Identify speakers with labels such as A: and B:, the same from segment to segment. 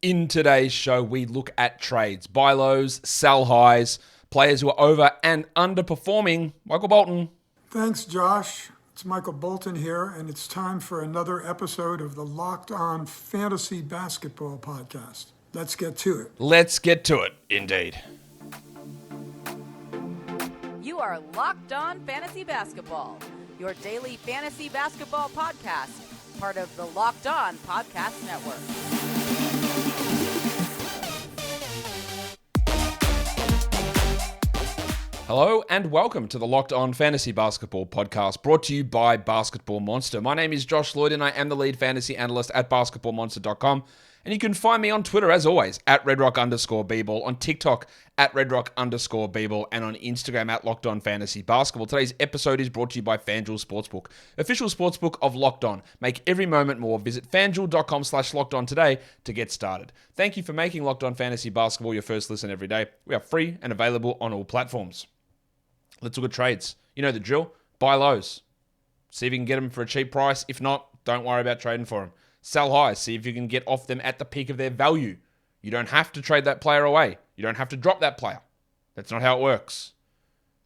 A: In today's show, we look at trades, buy lows, sell highs, players who are over and underperforming. Michael Bolton.
B: Thanks, Josh. It's Michael Bolton here, and it's time for another episode of the Locked On Fantasy Basketball Podcast. Let's get to it.
A: Let's get to it, indeed.
C: You are Locked On Fantasy Basketball, your daily fantasy basketball podcast, part of the Locked On Podcast Network.
A: Hello and welcome to the Locked On Fantasy Basketball Podcast, brought to you by Basketball Monster. My name is Josh Lloyd and I am the lead fantasy analyst at basketballmonster.com. And you can find me on Twitter, as always, at redrock_bball, on TikTok, at redrock_bball, and on Instagram, at Locked On Fantasy Basketball. Today's episode is brought to you by FanDuel Sportsbook, official sportsbook of Locked On. Make every moment more. Visit FanDuel.com/LockedOn today to get started. Thank you for making Locked On Fantasy Basketball your first listen every day. We are free and available on all platforms. Let's look at trades. You know the drill. Buy lows. See if you can get them for a cheap price. If not, don't worry about trading for them. Sell highs. See if you can get off them at the peak of their value. You don't have to trade that player away. You don't have to drop that player. That's not how it works.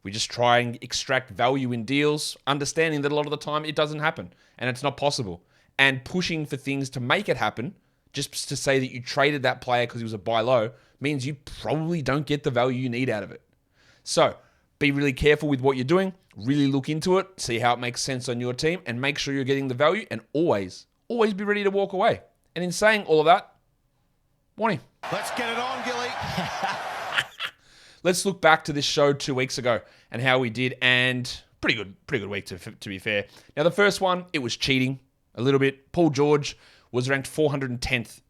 A: We just try and extract value in deals, understanding that a lot of the time it doesn't happen and it's not possible. And pushing for things to make it happen, just to say that you traded that player because he was a buy low, means you probably don't get the value you need out of it. So, be really careful with what you're doing. Really look into it. See how it makes sense on your team and make sure you're getting the value, and always be ready to walk away. And in saying all of that, warning.
D: Let's get it on, Gilly.
A: Let's look back to this show 2 weeks ago and how we did, and pretty good week to be fair. Now the first one, it was cheating a little bit. Paul George was ranked 410th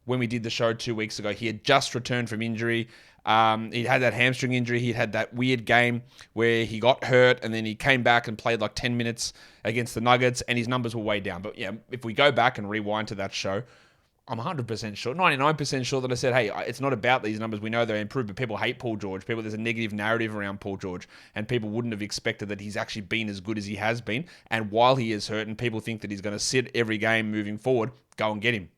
A: when we did the show 2 weeks ago. He had just returned from injury. He had that hamstring injury. He had that weird game where he got hurt and then he came back and played like 10 minutes against the Nuggets and his numbers were way down. But yeah, if we go back and rewind to that show, I'm 100% sure, 99% sure that I said, hey, it's not about these numbers. We know they're improved, but people hate Paul George. There's a negative narrative around Paul George, and people wouldn't have expected that he's actually been as good as he has been. And while he is hurt and people think that he's going to sit every game moving forward, go and get him.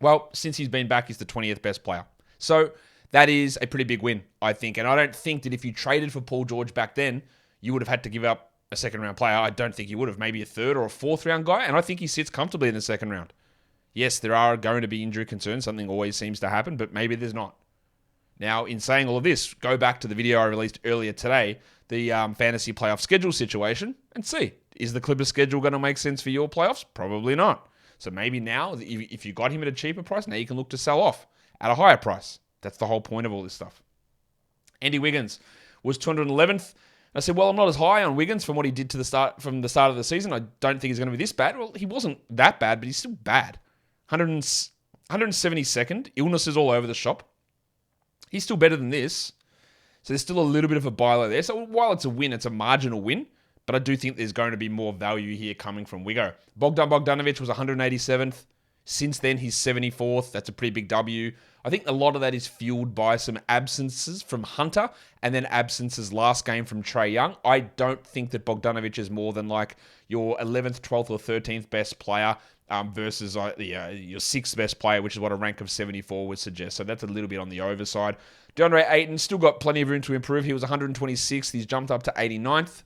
A: Well, since he's been back, he's the 20th best player. So that is a pretty big win, I think. And I don't think that if you traded for Paul George back then, you would have had to give up a second-round player. I don't think you would have. Maybe a third or a fourth-round guy. And I think he sits comfortably in the second round. Yes, there are going to be injury concerns. Something always seems to happen, but maybe there's not. Now, in saying all of this, go back to the video I released earlier today, the fantasy playoff schedule situation, and see, is the Clippers schedule going to make sense for your playoffs? Probably not. So maybe now, if you got him at a cheaper price, now you can look to sell off at a higher price. That's the whole point of all this stuff. Andy Wiggins was 211th. I said, well, I'm not as high on Wiggins from what he did from the start of the season. I don't think he's going to be this bad. Well, he wasn't that bad, but he's still bad. 172nd. Illnesses all over the shop. He's still better than this. So there's still a little bit of a buy low there. So while it's a win, it's a marginal win. But I do think there's going to be more value here coming from Wiggo. Bogdanovic was 187th. Since then, he's 74th. That's a pretty big W. I think a lot of that is fueled by some absences from Hunter and then absences last game from Trey Young. I don't think that Bogdanovic is more than like your 11th, 12th, or 13th best player versus your 6th best player, which is what a rank of 74 would suggest. So that's a little bit on the overside. DeAndre Ayton still got plenty of room to improve. He was 126th. He's jumped up to 89th.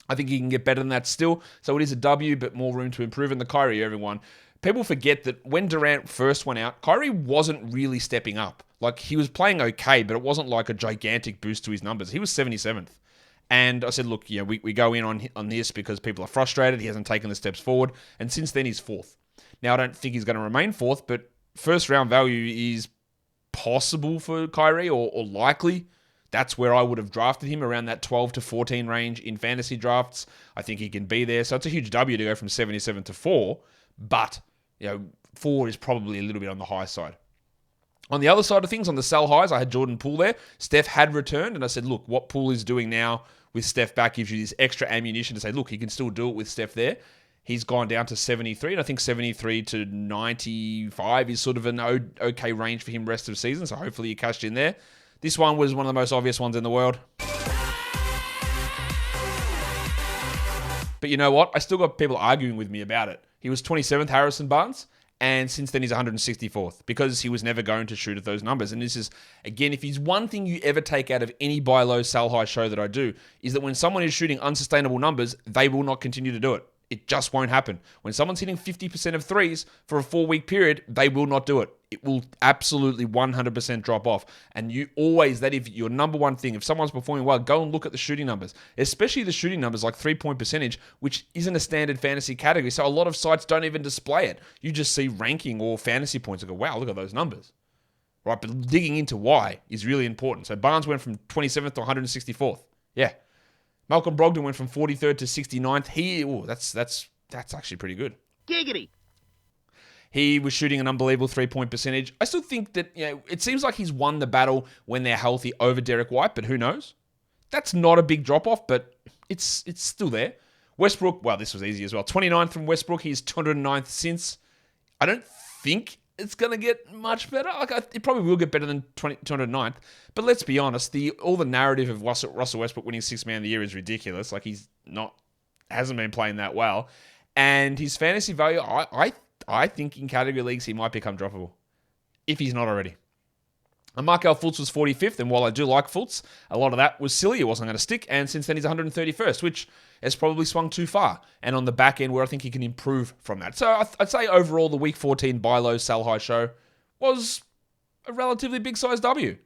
A: I think he can get better than that still. So it is a W, but more room to improve. And the Kyrie Irving one, people forget that when Durant first went out, Kyrie wasn't really stepping up. Like, he was playing okay, but it wasn't like a gigantic boost to his numbers. He was 77th. And I said, look, we go in on this because people are frustrated. He hasn't taken the steps forward. And since then, he's 4th. Now, I don't think he's going to remain 4th, but first round value is possible for Kyrie or likely. That's where I would have drafted him, around that 12 to 14 range in fantasy drafts. I think he can be there. So it's a huge W to go from 77 to 4. But 4 is probably a little bit on the high side. On the other side of things, on the sell highs, I had Jordan Poole there. Steph had returned, and I said, look, what Poole is doing now with Steph back gives you this extra ammunition to say, look, he can still do it with Steph there. He's gone down to 73, and I think 73 to 95 is sort of an okay range for him rest of the season, so hopefully you cashed in there. This one was one of the most obvious ones in the world. But you know what? I still got people arguing with me about it. He was 27th, Harrison Barnes, And since then, he's 164th because he was never going to shoot at those numbers. And this is, again, if he's one thing you ever take out of any buy low, sell high show that I do, is that when someone is shooting unsustainable numbers, they will not continue to do it. It just won't happen. When someone's hitting 50% of threes for a 4-week period, they will not do it. It will absolutely 100% drop off. And you always, that if your number one thing, if someone's performing well, go and look at the shooting numbers, especially the shooting numbers like 3-point percentage, which isn't a standard fantasy category. So a lot of sites don't even display it. You just see ranking or fantasy points and go, wow, look at those numbers. Right, but digging into why is really important. So Barnes went from 27th to 164th. Yeah. Malcolm Brogdon went from 43rd to 69th. That's actually pretty good.
D: Giggity.
A: He was shooting an unbelievable 3-point percentage. I still think that, it seems like he's won the battle when they're healthy over Derek White, but who knows? That's not a big drop-off, but it's still there. Westbrook, well, this was easy as well. 29th from Westbrook. He's 209th since. I don't think it's going to get much better. It probably will get better than 209th. But let's be honest, all the narrative of Russell Westbrook winning Sixth Man of the Year is ridiculous. Like, hasn't been playing that well. And his fantasy value, I think in category leagues, he might become droppable. If he's not already. And Markelle Fultz was 45th, and while I do like Fultz, a lot of that was silly. It wasn't going to stick, and since then he's 131st, which has probably swung too far. And on the back end, where I think he can improve from that. So I'd say overall, the Week 14 buy low, sell high show was a relatively big-sized W.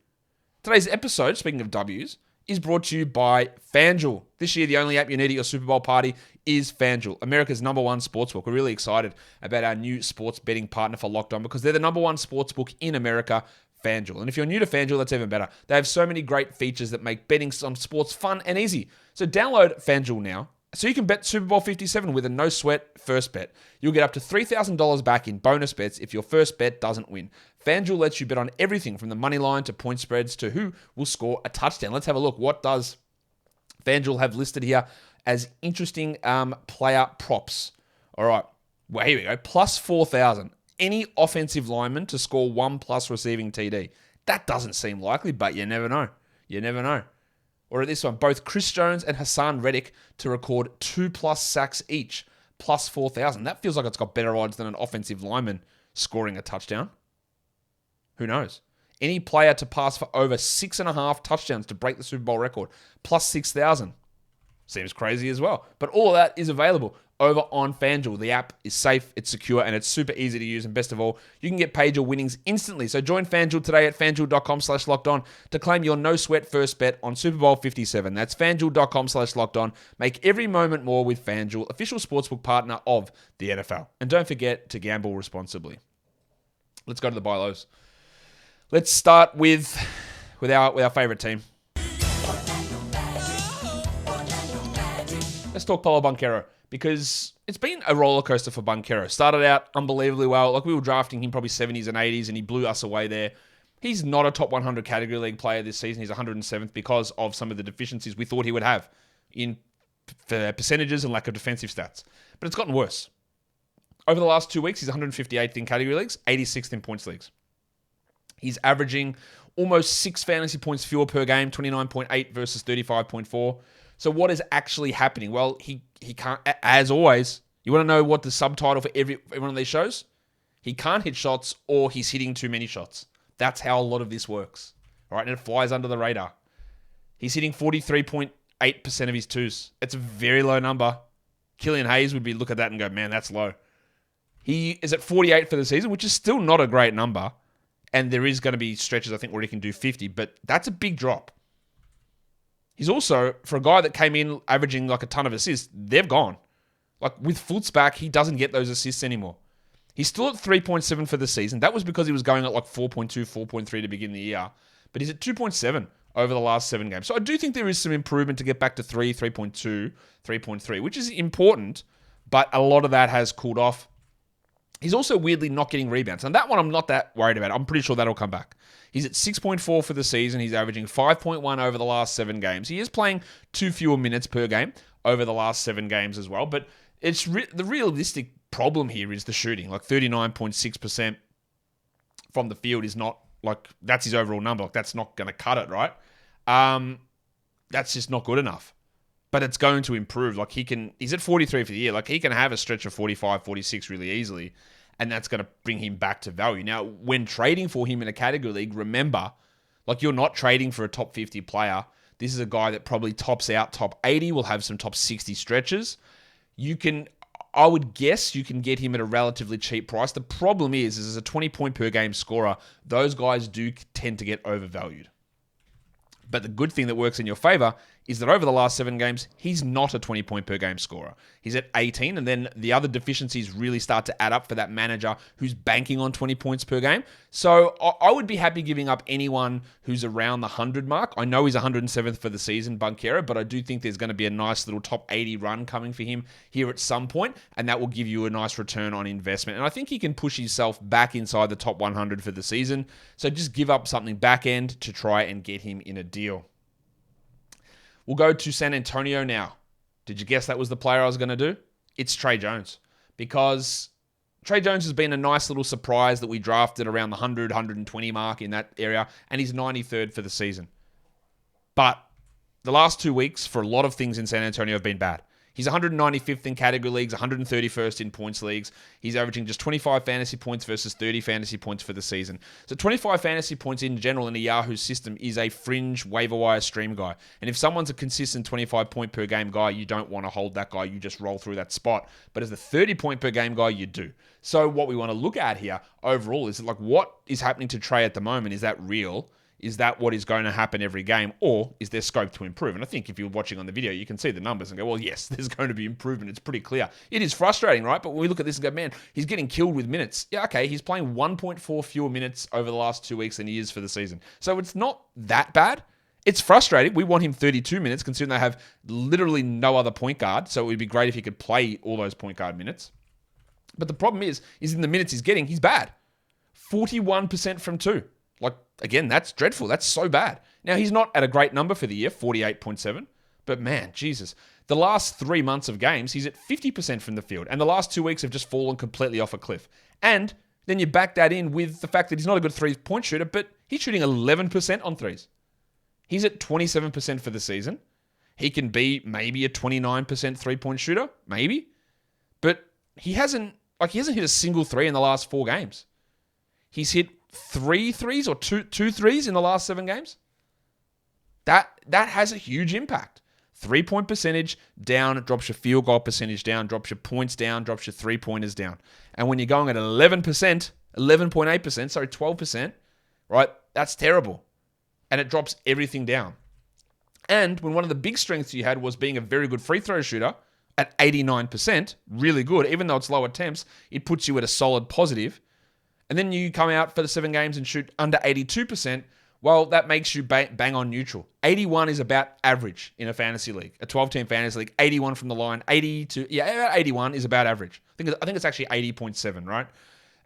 A: Today's episode, speaking of Ws, is brought to you by FanDuel. This year, the only app you need at your Super Bowl party is FanDuel, America's number one sportsbook. We're really excited about our new sports betting partner for Locked On because they're the number one sportsbook in America, FanDuel. And if you're new to FanDuel, that's even better. They have so many great features that make betting on sports fun and easy. So download FanDuel now so you can bet Super Bowl 57 with a no-sweat first bet. You'll get up to $3,000 back in bonus bets if your first bet doesn't win. FanDuel lets you bet on everything from the money line to point spreads to who will score a touchdown. Let's have a look. What does FanDuel have listed here as interesting player props? All right. Well, here we go. Plus 4,000. Any offensive lineman to score 1+ receiving TD. That doesn't seem likely, but you never know. You never know. Or at this one, both Chris Jones and Hassan Reddick to record 2+ sacks each, plus 4,000. That feels like it's got better odds than an offensive lineman scoring a touchdown. Who knows? Any player to pass for over 6.5 touchdowns to break the Super Bowl record, plus 6,000. Seems crazy as well. But all of that is available over on FanDuel. The app is safe, it's secure, and it's super easy to use. And best of all, you can get paid your winnings instantly. So join FanDuel today at FanDuel.com/lockedon to claim your no-sweat first bet on Super Bowl 57. That's FanDuel.com/lockedon. Make every moment more with FanDuel, official sportsbook partner of the NFL. And don't forget to gamble responsibly. Let's go to the buy lows. Let's start with our favorite team. Let's talk Paolo Banchero, because it's been a roller coaster for Banchero. Started out unbelievably well. Like, we were drafting him probably 70s and 80s, and he blew us away there. He's not a top 100 category league player this season. He's 107th because of some of the deficiencies we thought he would have in percentages and lack of defensive stats. But it's gotten worse. Over the last 2 weeks, he's 158th in category leagues, 86th in points leagues. He's averaging almost 6 fantasy points fewer per game, 29.8 versus 35.4. So what is actually happening? Well, he can't, as always, you want to know what the subtitle for every one of these shows? He can't hit shots, or he's hitting too many shots. That's how a lot of this works. All right, and it flies under the radar. He's hitting 43.8% of his twos. It's a very low number. Killian Hayes would look at that and go, man, that's low. He is at 48 for the season, which is still not a great number. And there is going to be stretches, I think, where he can do 50, but that's a big drop. He's also, for a guy that came in averaging like a ton of assists, they've gone. Like, with Fultz back, he doesn't get those assists anymore. He's still at 3.7 for the season. That was because he was going at like 4.2, 4.3 to begin the year. But he's at 2.7 over the last 7 games. So I do think there is some improvement to get back to 3, 3.2, 3.3, which is important, but a lot of that has cooled off. He's also weirdly not getting rebounds. And that one I'm not that worried about. I'm pretty sure that'll come back. He's at 6.4 for the season. He's averaging 5.1 over the last 7 games. He is playing 2 fewer minutes per game over the last 7 games as well. But it's the realistic problem here is the shooting. Like 39.6% from the field is not, like, that's his overall number. Like, that's not going to cut it, right? That's just not good enough. But it's going to improve. Like, he's at 43 for the year. Like, he can have a stretch of 45, 46 really easily. and that's going to bring him back to value. Now, when trading for him in a category league, remember, like you're not trading for a top 50 player. This is a guy that probably tops out top 80, will have some top 60 stretches. I would guess you can get him at a relatively cheap price. The problem is as a 20-point per game scorer, those guys do tend to get overvalued. But the good thing that works in your favor is that over the last 7 games, he's not a 20-point per game scorer. He's at 18, and then the other deficiencies really start to add up for that manager who's banking on 20 points per game. So I would be happy giving up anyone who's around the 100 mark. I know he's 107th for the season, Bunkera, but I do think there's going to be a nice little top 80 run coming for him here at some point, and that will give you a nice return on investment. And I think he can push himself back inside the top 100 for the season. So just give up something back end to try and get him in a deal. We'll go to San Antonio now. Did you guess that was the player I was going to do? It's Trey Jones. Because Trey Jones has been a nice little surprise that we drafted around the 100, 120 mark in that area, and he's 93rd for the season. But the last 2 weeks for a lot of things in San Antonio have been bad. He's 195th in category leagues, 131st in points leagues. He's averaging just 25 fantasy points versus 30 fantasy points for the season. So 25 fantasy points in general in a Yahoo system is a fringe waiver wire stream guy. And if someone's a consistent 25 point per game guy, you don't want to hold that guy. You just roll through that spot. But as the 30 point per game guy, you do. So what we want to look at here overall is like what is happening to Trey at the moment. Is that real? Is that what is going to happen every game, or is there scope to improve? And I think if you're watching on the video, you can see the numbers and go, well, yes, there's going to be improvement. It's pretty clear. It is frustrating, right? But when we look at this and go, man, he's getting killed with minutes. Yeah, okay, he's playing 1.4 fewer minutes over the last 2 weeks than he is for the season. So it's not that bad. It's frustrating. We want him 32 minutes, considering they have literally no other point guard. So it would be great if he could play all those point guard minutes. But the problem is in the minutes he's getting, he's bad. 41% from 2. Like, again, that's dreadful. That's so bad. Now, he's not at a great number for the year, 48.7. But man, Jesus. The last 3 months of games, he's at 50% from the field. And the last 2 weeks have just fallen completely off a cliff. And then you back that in with the fact that he's not a good three-point shooter, but he's shooting 11% on threes. He's at 27% for the season. He can be maybe a 29% three-point shooter, maybe. But he hasn't hit a single three in the last 4 games. He's hit 3 threes or two threes in the last 7 games. That has a huge impact. 3-point percentage down, drops your field goal percentage down, drops your points down, drops your 3-pointers down. And when you're going at 11%, 11.8%, sorry, 12%, right? That's terrible. And it drops everything down. And when one of the big strengths you had was being a very good free throw shooter at 89%, really good, even though it's low attempts, it puts you at a solid positive. And then you come out for the 7 games and shoot under 82%, well, that makes you bang on neutral. 81 is about average in a fantasy league, a 12-team fantasy league. 81 from the line, 81 is about average. I think it's actually 80.7, right?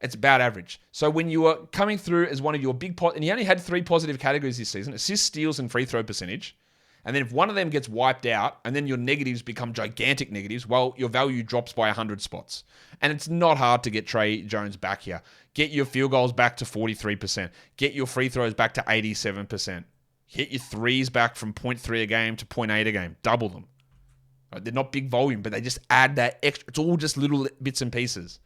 A: It's about average. So when you are coming through as one of your big and he only had 3 positive categories this season: assists, steals, and free throw percentage. And then if one of them gets wiped out and then your negatives become gigantic negatives, well, your value drops by 100 spots. And it's not hard to get Trey Jones back here. Get your field goals back to 43%. Get your free throws back to 87%. Hit your threes back from 0.3 a game to 0.8 a game. Double them. Right? They're not big volume, but they just add that extra. It's all just little bits and pieces.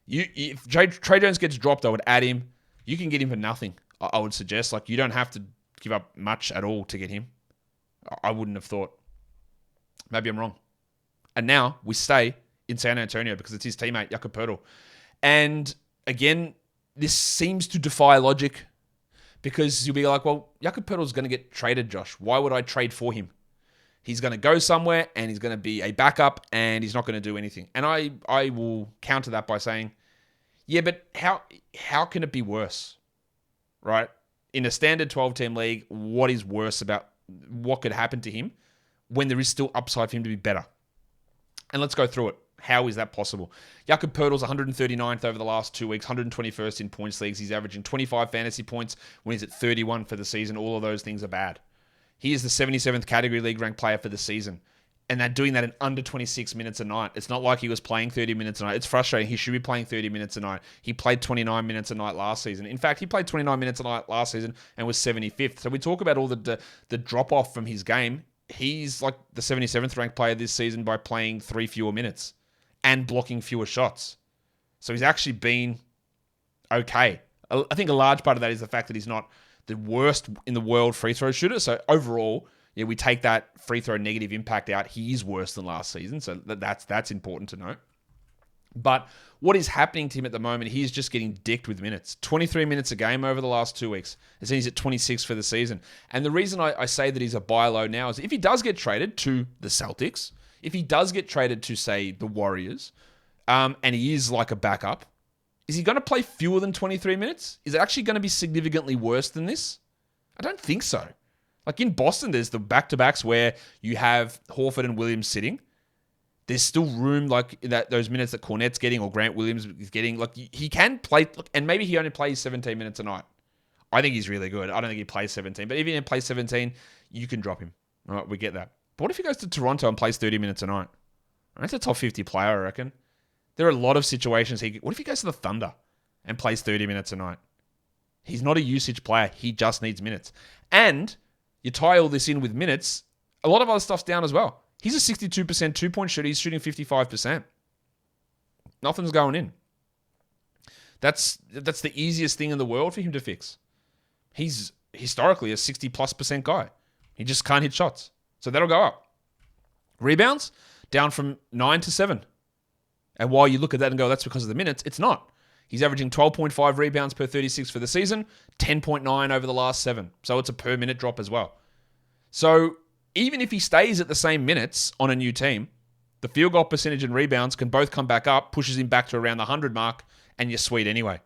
A: If Trey Jones gets dropped, I would add him. You can get him for nothing, I would suggest. Like, you don't have to give up much at all to get him. I wouldn't have thought. Maybe I'm wrong. And now we stay in San Antonio because it's his teammate, Jakob Poeltl. And again, this seems to defy logic because you'll be like, well, Jakob Poeltl's going to get traded, Josh. Why would I trade for him? He's going to go somewhere and he's going to be a backup and he's not going to do anything. And I will counter that by saying, yeah, but how can it be worse? Right? In a standard 12-team league, what is worse about what could happen to him when there is still upside for him to be better? And let's go through it. How is that possible? Jakob Poeltl's 139th over the last 2 weeks, 121st in points leagues. He's averaging 25 fantasy points when he's at 31 for the season. All of those things are bad. He is the 77th category league ranked player for the season. And they're doing that in under 26 minutes a night. It's not like he was playing 30 minutes a night. It's frustrating. He should be playing 30 minutes a night. He played 29 minutes a night last season. In fact, he played 29 minutes a night last season and was 75th. So we talk about all the drop-off from his game. He's like the 77th ranked player this season by playing 3 fewer minutes and blocking fewer shots. So he's actually been okay. I think a large part of that is the fact that he's not the worst in the world free throw shooter. So overall, yeah, we take that free throw negative impact out. He is worse than last season. So that's important to note. But what is happening to him at the moment, he's just getting dicked with minutes. 23 minutes a game over the last 2 weeks. And he's at 26 for the season. And the reason I say that he's a buy low now is if he does get traded to the Celtics, if he does get traded to, say, the Warriors, and he is like a backup, is he going to play fewer than 23 minutes? Is it actually going to be significantly worse than this? I don't think so. Like in Boston, there's the back-to-backs where you have Horford and Williams sitting. There's still room like in those minutes that Cornette's getting or Grant Williams is getting. Like he can play, and maybe he only plays 17 minutes a night. I think he's really good. I don't think he plays 17, but even if he plays 17, you can drop him. All right, we get that. But what if he goes to Toronto and plays 30 minutes a night? That's a top 50 player, I reckon. There are a lot of situations. What if he goes to the Thunder and plays 30 minutes a night? He's not a usage player. He just needs minutes. And you tie all this in with minutes, a lot of other stuff's down as well. He's a 62% two-point shooter. He's shooting 55%. Nothing's going in. That's the easiest thing in the world for him to fix. He's historically a 60+% guy. He just can't hit shots. So that'll go up. Rebounds, down from 9 to 7. And while you look at that and go, that's because of the minutes, it's not. He's averaging 12.5 rebounds per 36 for the season, 10.9 over the last 7. So it's a per minute drop as well. So even if he stays at the same minutes on a new team, the field goal percentage and rebounds can both come back up, pushes him back to around the 100 mark, and you're sweet anyway.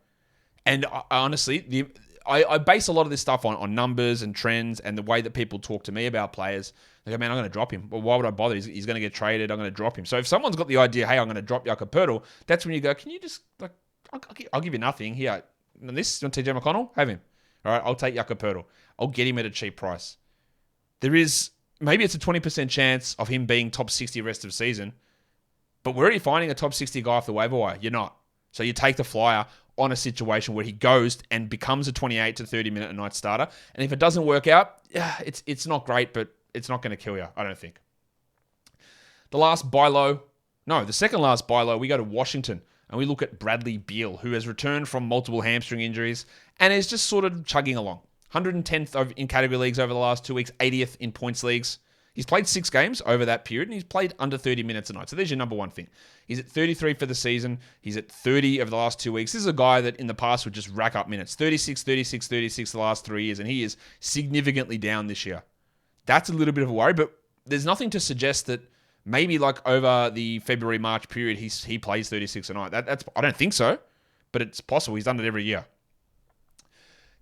A: And honestly, I base a lot of this stuff on numbers and trends and the way that people talk to me about players. They go, man, I'm going to drop him. Well, why would I bother? He's going to get traded. I'm going to drop him. So if someone's got the idea, hey, I'm going to drop Jakob Poeltl, that's when you go, can you just, like, I'll give you nothing. Here, this, you want TJ McConnell? Have him. All right, I'll take Jakob Poeltl. I'll get him at a cheap price. There is, maybe it's a 20% chance of him being top 60 rest of season, but we're already finding a top 60 guy off the waiver wire. You're not. So you take the flyer on a situation where he goes and becomes a 28 to 30 minute a night starter. And if it doesn't work out, yeah, it's not great, but it's not going to kill you, I don't think. The second last buy low, we go to Washington and we look at Bradley Beal, who has returned from multiple hamstring injuries and is just sort of chugging along. 110th in category leagues over the last 2 weeks, 80th in points leagues. He's played 6 games over that period, and he's played under 30 minutes a night. So there's your number one thing. He's at 33 for the season. He's at 30 over the last 2 weeks. This is a guy that in the past would just rack up minutes. 36, 36, 36 the last 3 years, and he is significantly down this year. That's a little bit of a worry, but there's nothing to suggest that maybe like over the February-March period, he plays 36 a night. I don't think so, but it's possible. He's done it every year.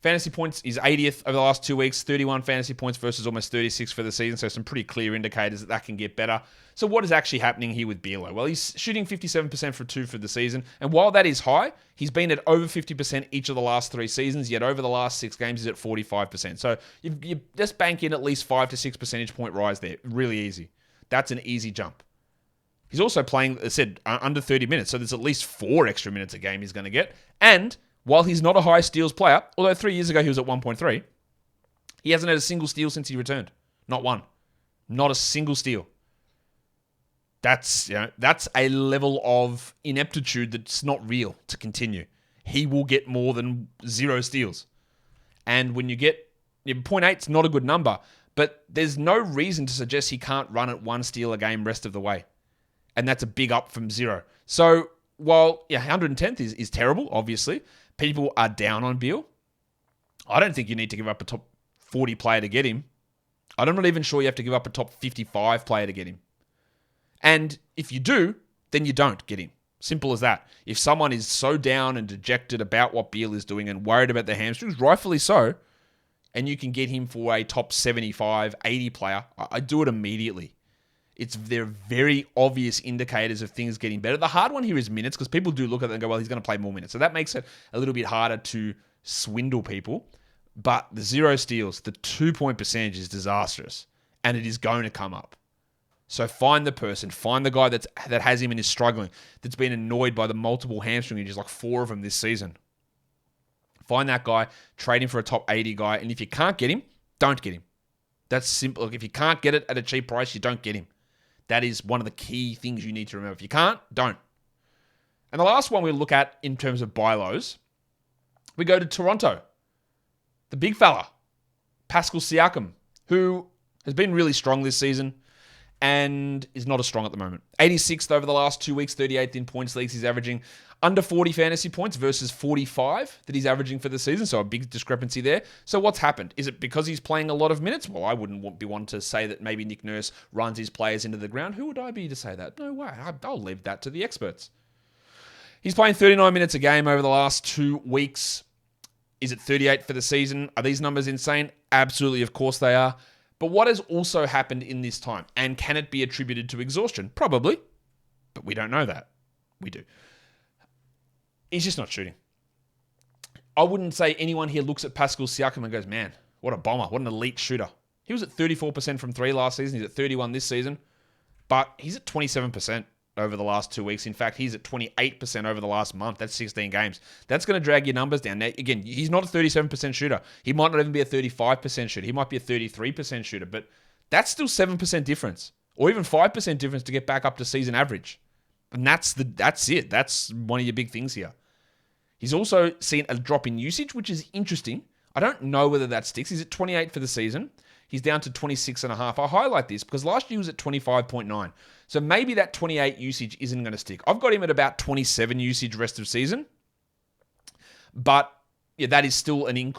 A: Fantasy points is 80th over the last 2 weeks, 31 fantasy points versus almost 36 for the season. So some pretty clear indicators that can get better. So what is actually happening here with Beal? Well, he's shooting 57% for 2 for the season. And while that is high, he's been at over 50% each of the last 3 seasons. Yet over the last 6 games, he's at 45%. So you just bank in at least 5 to 6 percentage point rise there. Really easy. That's an easy jump. He's also playing, as I said, under 30 minutes. So there's at least 4 extra minutes a game he's going to get. And while he's not a high steals player, although 3 years ago he was at 1.3, he hasn't had a single steal since he returned. Not one. Not a single steal. That's a level of ineptitude that's not real to continue. He will get more than 0 steals. And when you get 0.8, it's not a good number, but there's no reason to suggest he can't run at 1 steal a game rest of the way. And that's a big up from 0. So while 110th is terrible, obviously, people are down on Beal. I don't think you need to give up a top 40 player to get him. I'm not even sure you have to give up a top 55 player to get him. And if you do, then you don't get him. Simple as that. If someone is so down and dejected about what Beal is doing and worried about their hamstrings, rightfully so, and you can get him for a top 75, 80 player, I do it immediately. They're very obvious indicators of things getting better. The hard one here is minutes, because people do look at it and go, well, he's going to play more minutes. So that makes it a little bit harder to swindle people. But the 0 steals, the 2-point percentage is disastrous, and it is going to come up. So find the person, find the guy that has him and is struggling, that's been annoyed by the multiple hamstring injuries, like 4 of them this season. Find that guy, trade him for a top 80 guy, and if you can't get him, don't get him. That's simple. If you can't get it at a cheap price, you don't get him. That is one of the key things you need to remember. If you can't, don't. And the last one we'll look at in terms of buy lows, we go to Toronto. The big fella, Pascal Siakam, who has been really strong this season and is not as strong at the moment. 86th over the last 2 weeks, 38th in points leagues. He's averaging under 40 fantasy points versus 45 that he's averaging for the season. So a big discrepancy there. So what's happened? Is it because he's playing a lot of minutes? Well, I wouldn't be one to say that maybe Nick Nurse runs his players into the ground. Who would I be to say that? No way. I'll leave that to the experts. He's playing 39 minutes a game over the last 2 weeks. Is it 38 for the season? Are these numbers insane? Absolutely, of course they are. But what has also happened in this time? And can it be attributed to exhaustion? Probably. But we don't know that. We do. He's just not shooting. I wouldn't say anyone here looks at Pascal Siakam and goes, man, what a bomber. What an elite shooter. He was at 34% from three last season. He's at 31 this season. But he's at 27% over the last 2 weeks. In fact, he's at 28% over the last month. That's 16 games. That's going to drag your numbers down. Now, again, he's not a 37% shooter. He might not even be a 35% shooter. He might be a 33% shooter, but that's still 7% difference or even 5% difference to get back up to season average. And that's it. That's one of your big things here. He's also seen a drop in usage, which is interesting. I don't know whether that sticks. He's at 28 for the season. He's down to 26.5. I highlight this because last year he was at 25.9. So maybe that 28 usage isn't going to stick. I've got him at about 27 usage rest of season. But yeah, that is still an increase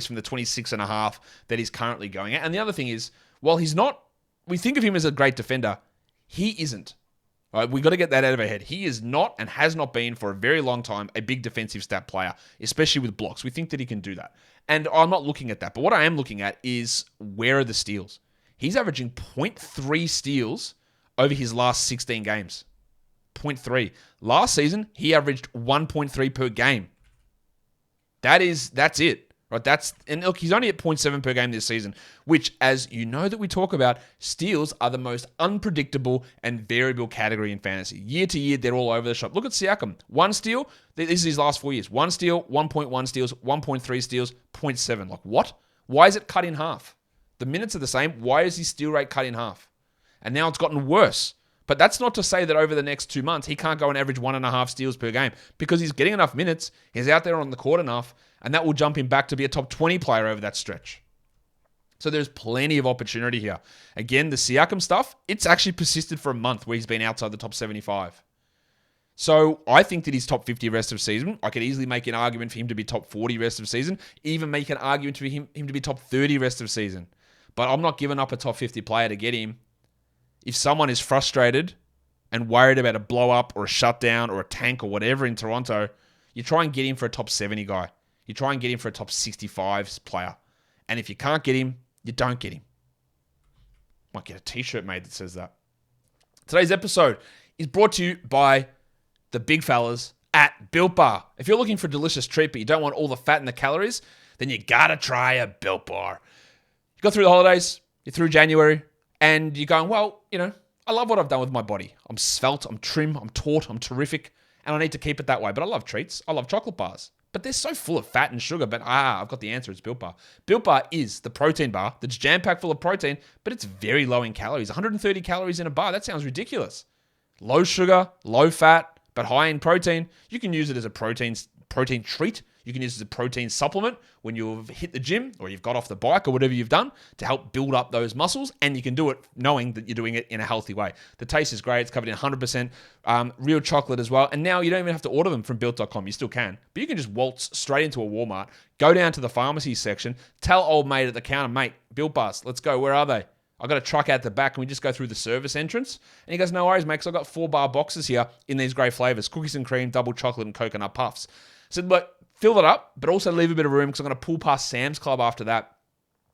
A: from the 26.5 that he's currently going at. And the other thing is, while he's not, we think of him as a great defender, he isn't. Right, we got to get that out of our head. He is not and has not been for a very long time a big defensive stat player, especially with blocks. We think that he can do that. And I'm not looking at that. But what I am looking at is where are the steals? He's averaging 0.3 steals over his last 16 games. 0.3. Last season, he averaged 1.3 per game. That's it. Right, and look, he's only at 0.7 per game this season, which, as you know that we talk about, steals are the most unpredictable and variable category in fantasy. Year to year, they're all over the shop. Look at Siakam. 1 steal, this is his last 4 years. 1 steal, 1.1 steals, 1.3 steals, 0.7. Like, what? Why is it cut in half? The minutes are the same. Why is his steal rate cut in half? And now it's gotten worse. But that's not to say that over the next 2 months, he can't go and average 1.5 steals per game because he's getting enough minutes. He's out there on the court enough, and that will jump him back to be a top 20 player over that stretch. So there's plenty of opportunity here. Again, the Siakam stuff, it's actually persisted for a month where he's been outside the top 75. So I think that he's top 50 rest of season. I could easily make an argument for him to be top 40 rest of season, even make an argument for him to be top 30 rest of season. But I'm not giving up a top 50 player to get him. If someone is frustrated and worried about a blow up or a shutdown or a tank or whatever in Toronto, you try and get him for a top 70 guy. You try and get him for a top 65 player. And if you can't get him, you don't get him. Might get a t-shirt made that says that. Today's episode is brought to you by the big fellas at Built Bar. If you're looking for a delicious treat but you don't want all the fat and the calories, then you gotta try a Built Bar. You got through the holidays, you're through January, and you're going, well, I love what I've done with my body. I'm svelte, I'm trim, I'm taut, I'm terrific, and I need to keep it that way. But I love treats. I love chocolate bars. But they're so full of fat and sugar. But I've got the answer. It's Built Bar. Built Bar is the protein bar that's jam-packed full of protein, but it's very low in calories. 130 calories in a bar. That sounds ridiculous. Low sugar, low fat, but high in protein. You can use it as a protein treat. You can use it as a protein supplement when you've hit the gym or you've got off the bike or whatever you've done to help build up those muscles. And you can do it knowing that you're doing it in a healthy way. The taste is great. It's covered in 100% real chocolate as well. And now you don't even have to order them from Built.com. You still can. But you can just waltz straight into a Walmart, go down to the pharmacy section, tell old mate at the counter, mate, Built Bars, let's go. Where are they? I've got a truck out the back and we just go through the service entrance. And he goes, no worries, mate, because I've got 4-bar boxes here in these great flavors, cookies and cream, double chocolate and coconut puffs. I said, look, fill that up, but also leave a bit of room because I'm going to pull past Sam's Club after that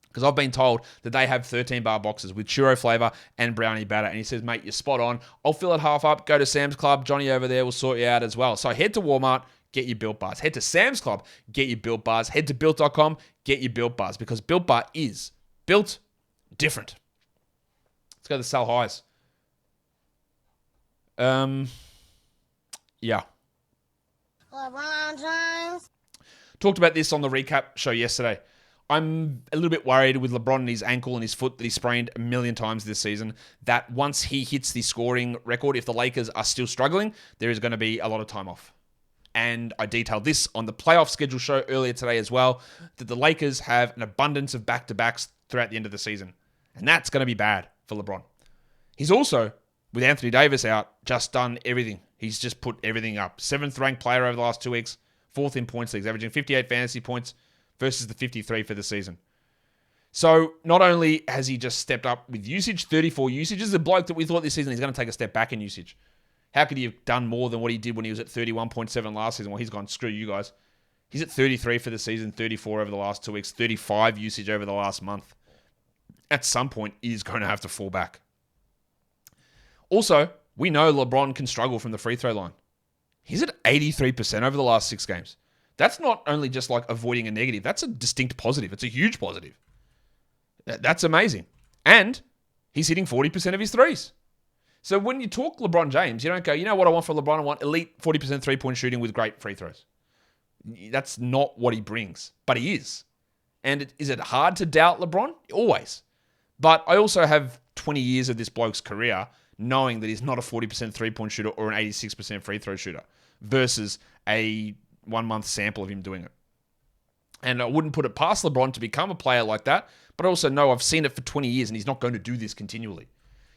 A: because I've been told that they have 13-bar boxes with churro flavor and brownie batter. And he says, mate, you're spot on. I'll fill it half up. Go to Sam's Club. Johnny over there will sort you out as well. So head to Walmart, get your Built Bars. Head to Sam's Club, get your Built Bars. Head to Built.com, get your Built Bars because Built Bar is built different. Let's go to the sell highs. Yeah.
D: LeBron James.
A: Talked about this on the recap show yesterday. I'm a little bit worried with LeBron and his ankle and his foot that he sprained a million times this season, that once he hits the scoring record, if the Lakers are still struggling, there is going to be a lot of time off. And I detailed this on the playoff schedule show earlier today as well, that the Lakers have an abundance of back-to-backs throughout the end of the season. And that's going to be bad for LeBron. He's also, with Anthony Davis out, just done everything. He's just put everything up. 7th ranked player over the last 2 weeks, 4th in points leagues, averaging 58 fantasy points versus the 53 for the season. So not only has he just stepped up with usage, 34 usage, this is a bloke that we thought this season he's going to take a step back in usage. How could he have done more than what he did when he was at 31.7 last season? Well, he's gone, screw you guys. He's at 33 for the season, 34 over the last 2 weeks, 35 usage over the last month. At some point, he's going to have to fall back. Also, we know LeBron can struggle from the free throw line. He's at 83% over the last 6 games. That's not only just like avoiding a negative. That's a distinct positive. It's a huge positive. That's amazing. And he's hitting 40% of his threes. So when you talk LeBron James, you don't go, you know what I want for LeBron? I want elite 40% three-point shooting with great free throws. That's not what he brings, but he is. And is it hard to doubt LeBron? Always. But I also have 20 years of this bloke's career knowing that he's not a 40% three-point shooter or an 86% free throw shooter versus a 1 month sample of him doing it. And I wouldn't put it past LeBron to become a player like that, but I also know I've seen it for 20 years and he's not going to do this continually.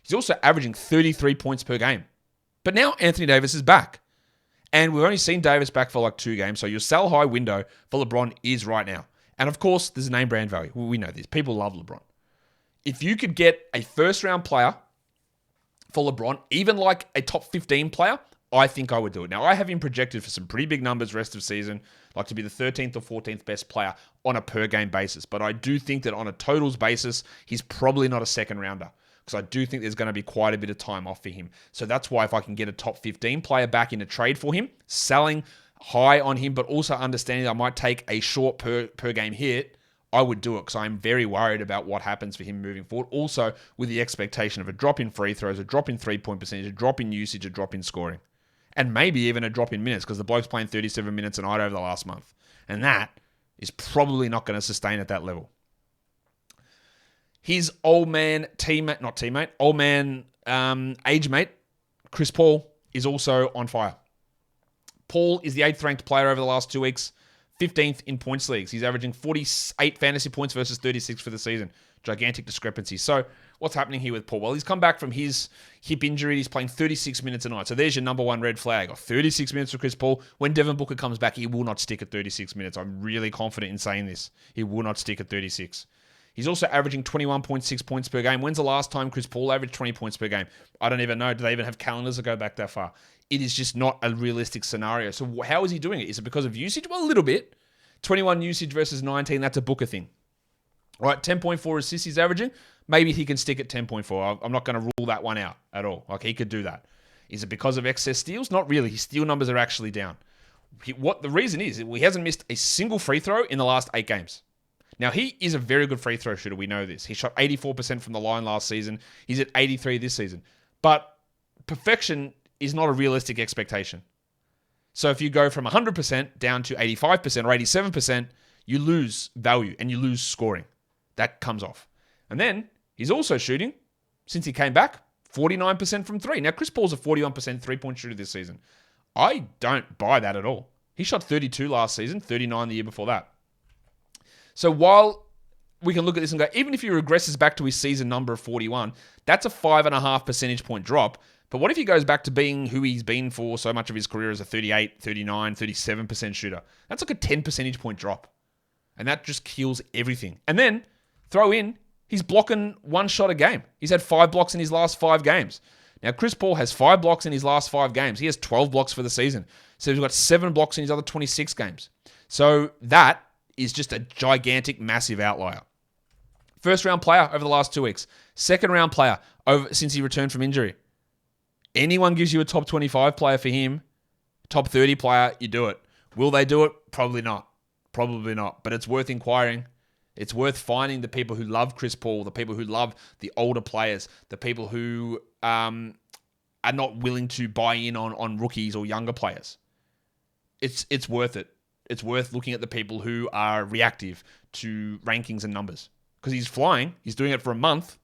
A: He's also averaging 33 points per game. But now Anthony Davis is back. And we've only seen Davis back for like 2 games, so your sell high window for LeBron is right now. And of course, there's a name brand value. We know this. People love LeBron. If you could get a first round player for LeBron, even like a top 15 player, I think I would do it. Now, I have him projected for some pretty big numbers rest of season, like to be the 13th or 14th best player on a per game basis. But I do think that on a totals basis, he's probably not a second rounder because I do think there's going to be quite a bit of time off for him. So that's why if I can get a top 15 player back in a trade for him, selling high on him, but also understanding that I might take a short per game hit, I would do it because I'm very worried about what happens for him moving forward. Also, with the expectation of a drop in free throws, a drop in three-point percentage, a drop in usage, a drop in scoring. And maybe even a drop in minutes because the bloke's playing 37 minutes a night over the last month. And that is probably not going to sustain at that level. His old man age mate, Chris Paul, is also on fire. Paul is the 8th ranked player over the last 2 weeks, 15th in points leagues. He's averaging 48 fantasy points versus 36 for the season. Gigantic discrepancy. So what's happening here with Paul? Well, he's come back from his hip injury. He's playing 36 minutes a night. So there's your number one red flag. 36 minutes for Chris Paul. When Devin Booker comes back, he will not stick at 36 minutes. I'm really confident in saying this. He will not stick at 36. He's also averaging 21.6 points per game. When's the last time Chris Paul averaged 20 points per game? I don't even know. Do they even have calendars that go back that far? It is just not a realistic scenario. So how is he doing it? Is it because of usage? Well, a little bit. 21 usage versus 19, that's a Booker thing. Right, 10.4 assists he's averaging. Maybe he can stick at 10.4. I'm not going to rule that one out at all. Like, he could do that. Is it because of excess steals? Not really. His steal numbers are actually down. What the reason is, he hasn't missed a single free throw in the last 8 games. Now, he is a very good free throw shooter. We know this. He shot 84% from the line last season. He's at 83 this season. But perfection is not a realistic expectation. So if you go from 100% down to 85% or 87%, you lose value and you lose scoring. That comes off. And then he's also shooting, since he came back, 49% from 3. Now, Chris Paul's a 41% three-point shooter this season. I don't buy that at all. He shot 32 last season, 39 the year before that. So while we can look at this and go, even if he regresses back to his season number of 41, that's a 5.5 percentage point drop. But what if he goes back to being who he's been for so much of his career as a 38, 39, 37% shooter? That's like a 10 percentage point drop. And that just kills everything. And then throw in, he's blocking 1 shot a game. He's had 5 blocks in his last 5 games. Now, Chris Paul has 5 blocks in his last 5 games. He has 12 blocks for the season. So he's got 7 blocks in his other 26 games. So that is just a gigantic, massive outlier. First round player over the last 2 weeks. Second round player since he returned from injury. Anyone gives you a top 25 player for him, top 30 player, you do it. Will they do it? Probably not. Probably not. But it's worth inquiring. It's worth finding the people who love Chris Paul, the people who love the older players, the people who are not willing to buy in on rookies or younger players. It's worth it. it's worth looking at the people who are reactive to rankings and numbers. Because he's flying. He's doing it for a month.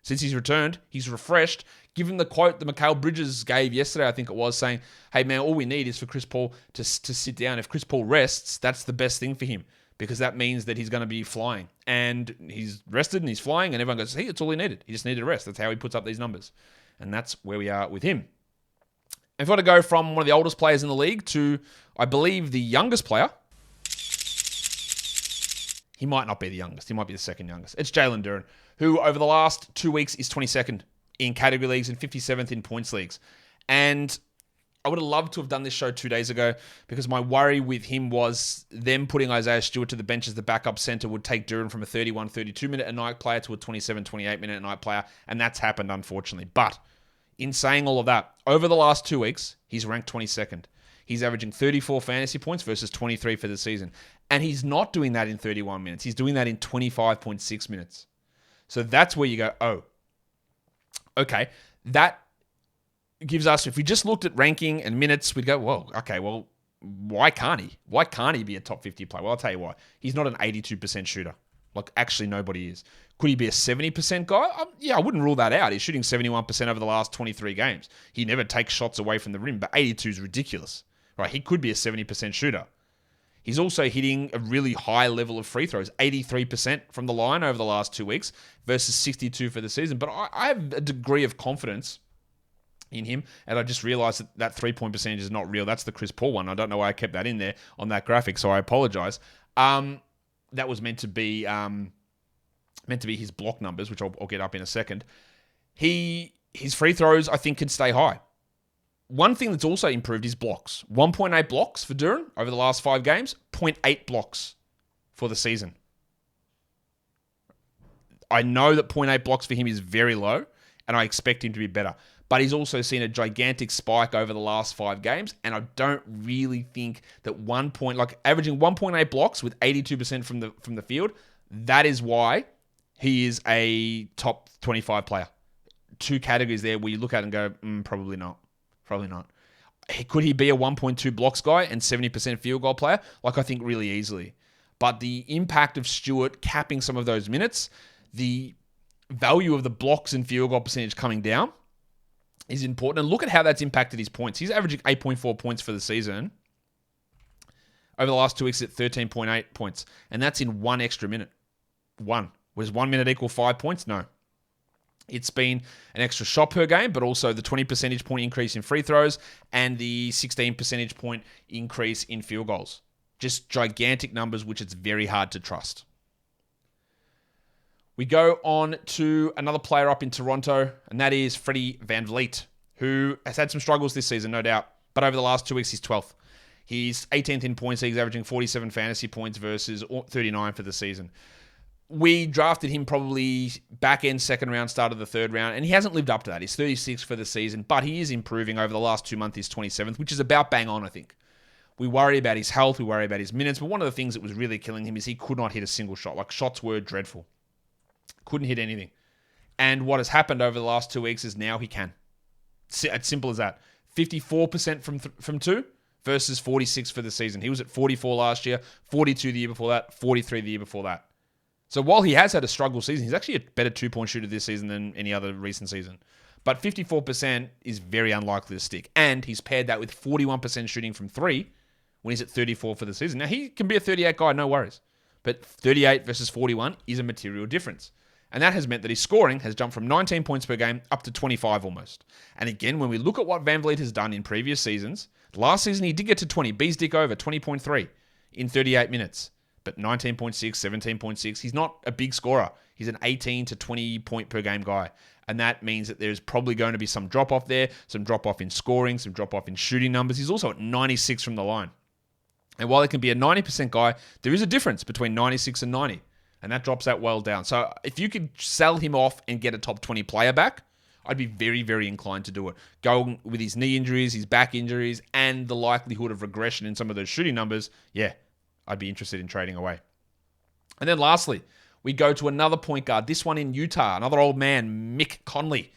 A: Since he's returned, he's refreshed. Give him the quote that Mikal Bridges gave yesterday, I think it was, saying, hey, man, all we need is for Chris Paul to sit down. If Chris Paul rests, that's the best thing for him because that means that he's going to be flying. And he's rested and he's flying, and everyone goes, hey, it's all he needed. He just needed a rest. That's how he puts up these numbers. And that's where we are with him. If I want to go from one of the oldest players in the league to, I believe, the youngest player, he might not be the youngest. He might be the second youngest. It's Jalen Duren, who over the last 2 weeks is 22nd in category leagues and 57th in points leagues. And I would have loved to have done this show 2 days ago because my worry with him was them putting Isaiah Stewart to the bench as the backup center would take Duren from a 31, 32-minute a night player to a 27, 28-minute a night player. And that's happened, unfortunately. But in saying all of that, over the last 2 weeks, he's ranked 22nd. He's averaging 34 fantasy points versus 23 for the season. And he's not doing that in 31 minutes. He's doing that in 25.6 minutes. So that's where you go, oh, okay. That gives us, if we just looked at ranking and minutes, we'd go, whoa, okay, well, why can't he? Why can't he be a top 50 player? Well, I'll tell you why. He's not an 82% shooter. Like, actually, nobody is. Could he be a 70% guy? Yeah, I wouldn't rule that out. He's shooting 71% over the last 23 games. He never takes shots away from the rim, but 82 is ridiculous. Right? He could be a 70% shooter. He's also hitting a really high level of free throws, 83% from the line over the last 2 weeks versus 62 for the season. But I have a degree of confidence in him, and I just realized that 3-point percentage is not real. That's the Chris Paul one. I don't know why I kept that in there on that graphic, so I apologize. That was meant to be his block numbers, which I'll get up in a second. His free throws, I think, can stay high. One thing that's also improved is blocks. 1.8 blocks for Duren over the last 5 games, 0.8 blocks for the season. I know that 0.8 blocks for him is very low, and I expect him to be better. But he's also seen a gigantic spike over the last 5 games, and I don't really think that averaging 1.8 blocks with 82% from the field, that is why he is a top 25 player. 2 categories there where you look at it and go, probably not. Probably not. Could he be a 1.2 blocks guy and 70% field goal player? Like, I think really easily. But the impact of Stewart capping some of those minutes, the value of the blocks and field goal percentage coming down is important. And look at how that's impacted his points. He's averaging 8.4 points for the season. Over the last 2 weeks at 13.8 points. And that's in 1 extra minute. 1. Was 1 minute equal 5 points? No. It's been an extra shot per game, but also the 20 percentage point increase in free throws and the 16 percentage point increase in field goals. Just gigantic numbers, which it's very hard to trust. We go on to another player up in Toronto, and that is Freddie VanVleet, who has had some struggles this season, no doubt. But over the last 2 weeks, he's 12th. He's 18th in points. He's averaging 47 fantasy points versus 39 for the season. We drafted him probably back-end second round, start of the third round, and he hasn't lived up to that. He's 36th for the season, but he is improving over the last 2 months. He's 27th, which is about bang on, I think. We worry about his health, we worry about his minutes, but one of the things that was really killing him is he could not hit a single shot. Like, shots were dreadful. Couldn't hit anything. And what has happened over the last 2 weeks is now he can. It's simple as that. 54% from 2 versus 46 for the season. He was at 44 last year, 42 the year before that, 43 the year before that. So while he has had a struggle season, he's actually a better 2-point shooter this season than any other recent season. But 54% is very unlikely to stick. And he's paired that with 41% shooting from 3 when he's at 34 for the season. Now, he can be a 38 guy, no worries. But 38 versus 41 is a material difference. And that has meant that his scoring has jumped from 19 points per game up to 25 almost. And again, when we look at what VanVleet has done in previous seasons, last season he did get to 20. Bees dick over, 20.3 in 38 minutes. But 19.6, 17.6, he's not a big scorer. He's an 18 to 20 point per game guy. And that means that there's probably going to be some drop-off there, some drop-off in scoring, some drop-off in shooting numbers. He's also at 96 from the line. And while he can be a 90% guy, there is a difference between 96 and 90. And that drops that well down. So if you could sell him off and get a top 20 player back, I'd be very, very inclined to do it. Going with his knee injuries, his back injuries, and the likelihood of regression in some of those shooting numbers, yeah, I'd be interested in trading away. And then lastly, we go to another point guard, this one in Utah, another old man, Mick Conley,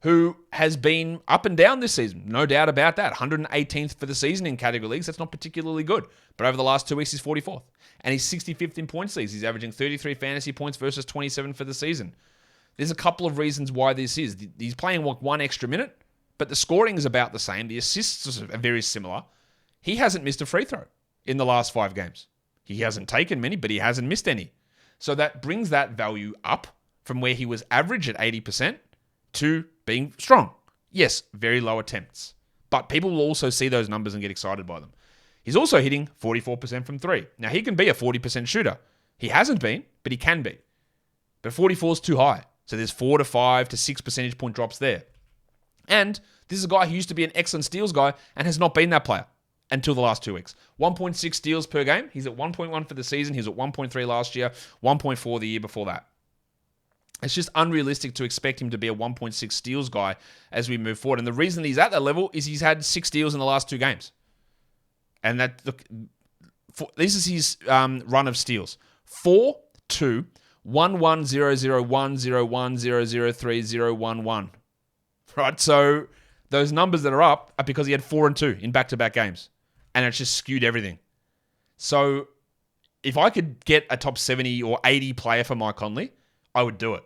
A: who has been up and down this season. No doubt about that. 118th for the season in category leagues. That's not particularly good. But over the last 2 weeks, he's 44th. And he's 65th in points leagues. He's averaging 33 fantasy points versus 27 for the season. There's a couple of reasons why this is. He's playing one extra minute, but the scoring is about the same. The assists are very similar. He hasn't missed a free throw in the last 5 games. He hasn't taken many, but he hasn't missed any. So that brings that value up from where he was average at 80% to being strong. Yes, very low attempts. But people will also see those numbers and get excited by them. He's also hitting 44% from 3. Now, he can be a 40% shooter. He hasn't been, but he can be. But 44 is too high. So there's 4 to 5 to 6 percentage point drops there. And this is a guy who used to be an excellent steals guy and has not been that player until the last 2 weeks. 1.6 steals per game. He's at 1.1 for the season. He was at 1.3 last year, 1.4 the year before that. It's just unrealistic to expect him to be a 1.6 steals guy as we move forward. And the reason he's at that level is he's had 6 steals in the last 2 games. And this is his run of steals. 4, 2, 1, 1, 0, 0, 1, 0, 1, 0, 0, 3, 0, 1, 1. Right? So those numbers that are up are because he had 4 and 2 in back-to-back games. And it's just skewed everything. So if I could get a top 70 or 80 player for Mike Conley, I would do it.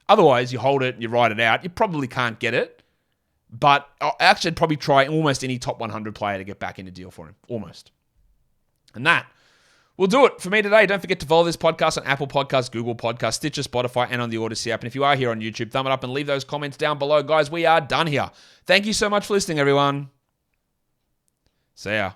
A: Otherwise, you hold it and you ride it out. You probably can't get it. But actually, I'd probably try almost any top 100 player to get back in a deal for him. Almost. And that will do it for me today. Don't forget to follow this podcast on Apple Podcasts, Google Podcasts, Stitcher, Spotify, and on the Odyssey app. And if you are here on YouTube, thumb it up and leave those comments down below. Guys, we are done here. Thank you so much for listening, everyone. See ya.